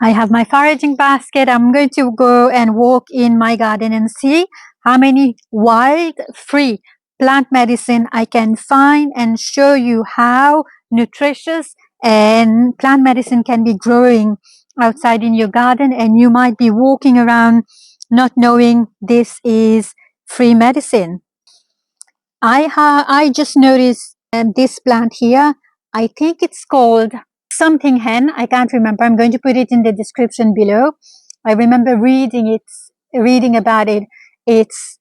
I have my foraging basket. I'm going to go and walk in my garden and see how many wild free plant medicine I can find and show you how nutritious and plant medicine can be growing outside in your garden, and you might be walking around not knowing this is free medicine. I just noticed this plant here. I think it's called something hen. I can't remember. I'm going to put it in the description below. I remember reading about it. It's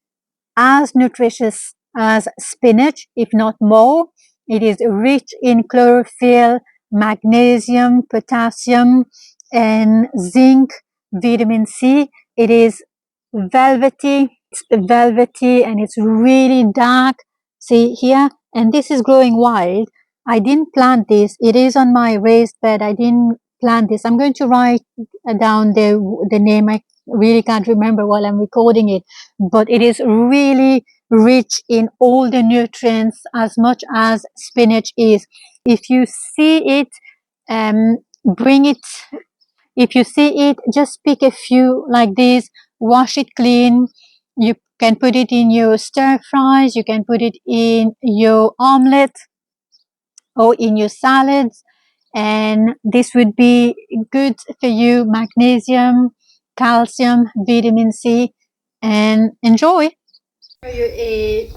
as nutritious as spinach, if not more. It is rich in chlorophyll, magnesium, potassium, and zinc, vitamin C. It is velvety, and it's really dark. See here, and this is growing wild. I didn't plant this. It is on my raised bed. I didn't plant this. I'm going to write down the name. I really can't remember while I'm recording it, but it is really rich in all the nutrients as much as spinach is. If you see it, bring it. If you see it, just pick a few like this, wash it clean. You can put it in your stir fries, you can put it in your omelette or in your salads, and this would be good for you. Magnesium, calcium, vitamin C, and enjoy. Show you a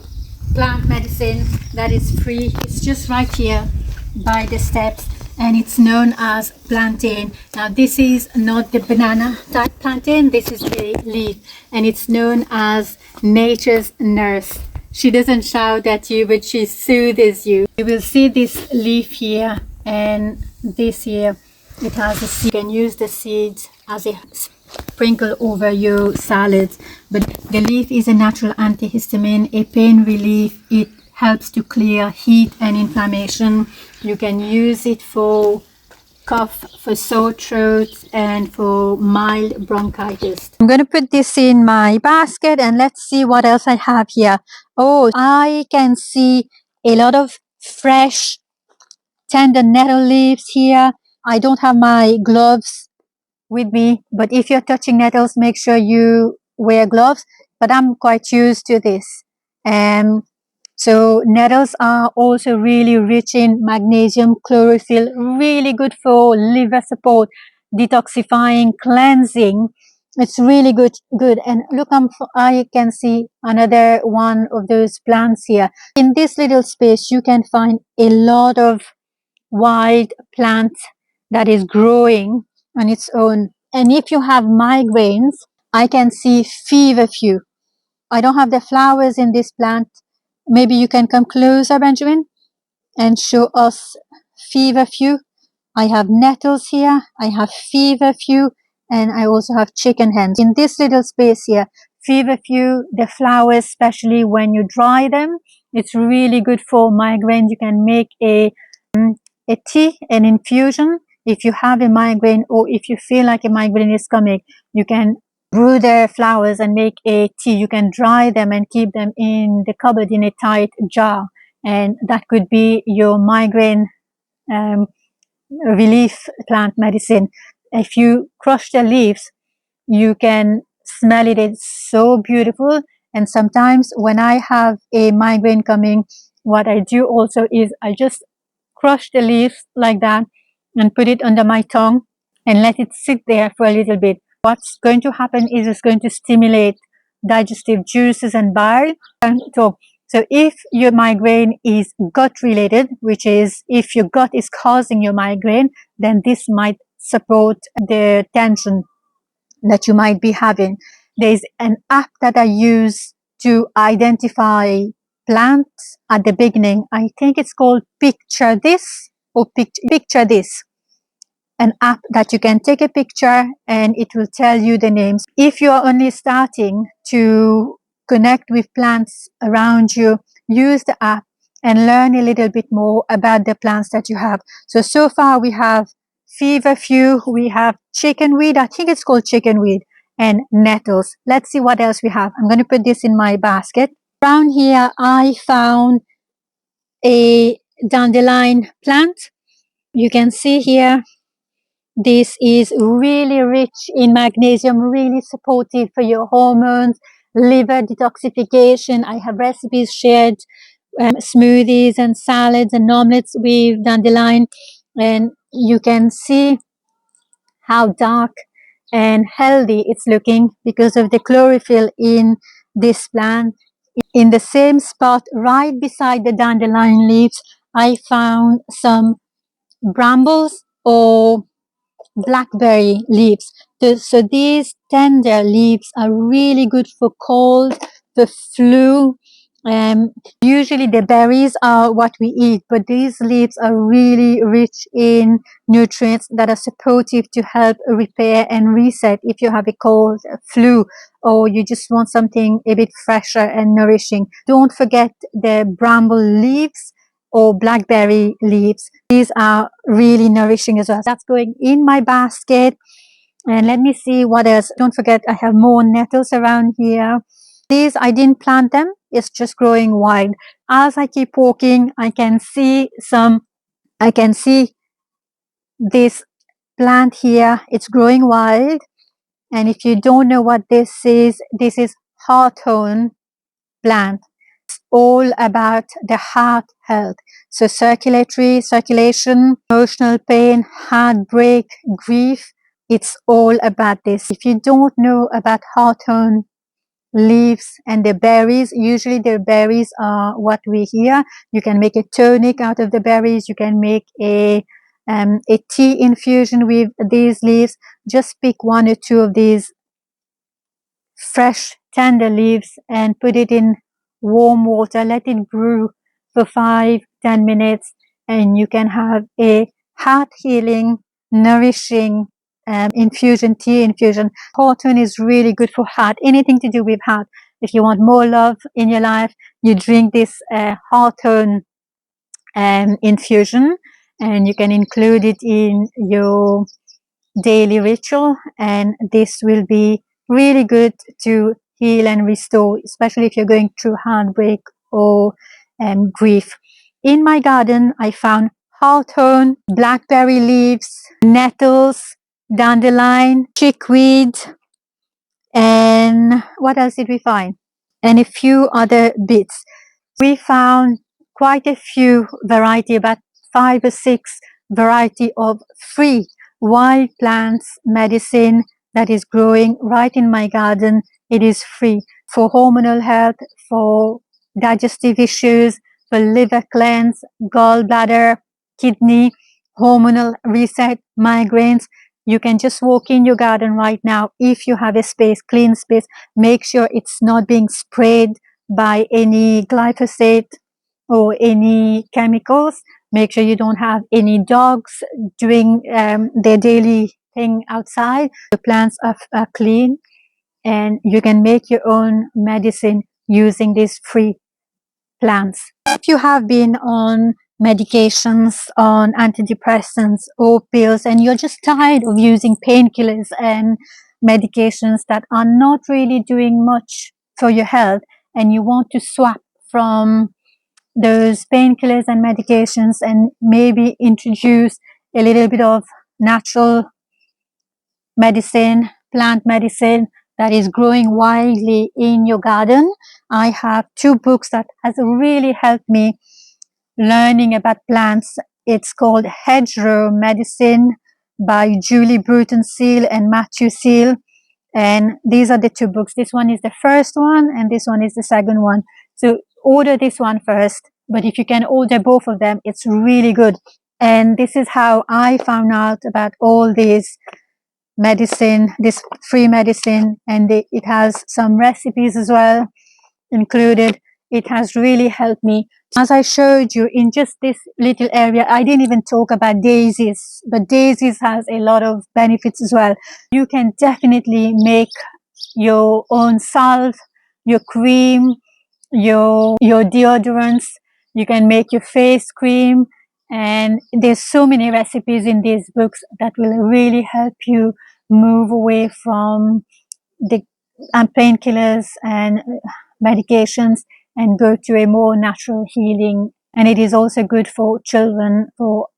plant medicine that is free. It's just right here by the steps, and it's known as plantain. Now this is not the banana type plantain, this is a leaf, and it's known as nature's nurse. She doesn't shout at you, but she soothes you. You will see this leaf here, and this here, it has a seed. You can use the seeds as a sprinkle over your salads, but the leaf is a natural antihistamine, a pain relief. It helps to clear heat and inflammation. You can use it for cough, for sore throat, and for mild bronchitis. I'm going to put this in my basket, and let's see what else I have here. Oh, I can see a lot of fresh tender nettle leaves here. I don't have my gloves with me, but if you're touching nettles, make sure you wear gloves, but I'm quite used to this. So nettles are also really rich in magnesium, chlorophyll, really good for liver support, detoxifying, cleansing. It's really good. And look, I can see another one of those plants here. In this little space, you can find a lot of wild plant that is growing on its own. And if you have migraines, I can see Feverfew. I don't have the flowers in this plant. Maybe you can come closer, Benjamin, and show us Feverfew. I have nettles here. I have Feverfew, and I also have chicken hens. In this little space here, Feverfew, the flowers, especially when you dry them, it's really good for migraine. You can make a tea, an infusion. If you have a migraine, or if you feel like a migraine is coming, you can brew the flowers and make a tea. You can dry them and keep them in the cupboard in a tight jar, and that could be your migraine relief plant medicine. If you crush the leaves, you can smell it. It's so beautiful. And sometimes when I have a migraine coming, what I do also is I just crush the leaves like that and put it under my tongue and let it sit there for a little bit. What's going to happen is it's going to stimulate digestive juices and bile. So if your migraine is gut related, which is if your gut is causing your migraine, then this might support the tension that you might be having. There's an app that I use to identify plants at the beginning. I think it's called Picture This or Picture This. An app that you can take a picture and it will tell you the names. If you are only starting to connect with plants around you, use the app and learn a little bit more about the plants that you have. So far we have Feverfew, we have chickenweed, I think it's called chickenweed, and nettles. Let's see what else we have. I'm going to put this in my basket. Around here I found a dandelion plant. You can see here This is really rich in magnesium, really supportive for your hormones, liver detoxification. I have recipes shared, smoothies and salads and omelets with dandelion, and you can see how dark and healthy it's looking because of the chlorophyll in this plant. In the same spot right beside the dandelion leaves, I found some brambles or blackberry leaves. So these tender leaves are really good for cold, for flu. Usually the berries are what we eat, but these leaves are really rich in nutrients that are supportive to help repair and reset if you have a cold, flu, or you just want something a bit fresher and nourishing. Don't forget the bramble leaves or blackberry leaves. These are really nourishing as well. That's going in my basket. And let me see what else. Don't forget, I have more nettles around here. These, I didn't plant them. It's just growing wild. As I keep walking, I can see this plant here. It's growing wild. And if you don't know what this is Hawthorn plant. All about the heart health. So circulation, emotional pain, heartbreak, grief. It's all about this. If you don't know about hawthorn leaves and the berries, usually the berries are what we hear. You can make a tonic out of the berries. You can make a tea infusion with these leaves. Just pick one or two of these fresh tender leaves and put it in warm water. Let it brew for 5-10 minutes, and you can have a heart healing, nourishing tea infusion. Hawthorn is really good for heart, anything to do with heart. If you want more love in your life, you drink this hawthorn infusion, and you can include it in your daily ritual, and this will be really good to heal and restore, especially if you're going through heartbreak or grief. In my garden, I found hawthorn, blackberry leaves, nettles, dandelion, chickweed, and what else did we find? And a few other bits. We found quite a few variety, about 5 or 6 variety of free wild plants medicine that is growing right in my garden. It is free for hormonal health, for digestive issues, for liver cleanse, gallbladder, kidney, hormonal reset, migraines. You can just walk in your garden right now. If you have a space, clean space, make sure it's not being sprayed by any glyphosate or any chemicals. Make sure you don't have any dogs doing their daily thing outside. The plants are clean, and you can make your own medicine using these free plants. If you have been on medications, on antidepressants or pills, and you're just tired of using painkillers and medications that are not really doing much for your health, and you want to swap from those painkillers and medications and maybe introduce a little bit of natural medicine, plant medicine that is growing widely in your garden, I have 2 books that has really helped me learning about plants. It's called Hedgerow Medicine by Julie Bruton Seal and Matthew Seal. And these are the 2 books. This one is the first one and this one is the second one. So order this one first, but if you can order both of them, it's really good. And this is how I found out about all these medicine, this free medicine, and it has some recipes as well included. It has really helped me. As I showed you in just this little area, I didn't even talk about daisies, but daisies has a lot of benefits as well. You can definitely make your own salve, your cream, your deodorants. You can make your face cream, and there's so many recipes in these books that will really help you move away from the painkillers and medications and go to a more natural healing. And it is also good for children, for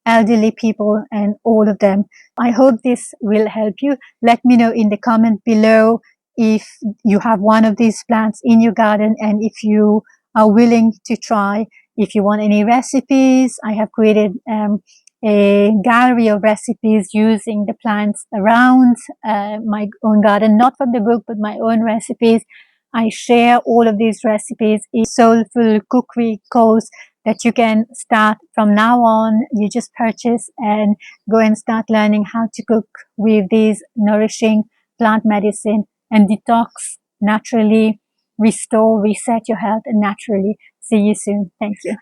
elderly people and all of them. I hope this will help you. Let me know in the comment below if you have one of these plants in your garden and if you are willing to try. If you want any recipes, I have created a gallery of recipes using the plants around my own garden, not from the book, but my own recipes. I share all of these recipes in Soulful Cookery course that you can start from now on. You just purchase and go and start learning how to cook with these nourishing plant medicine and detox naturally, restore, reset your health naturally. See you soon. Thank you.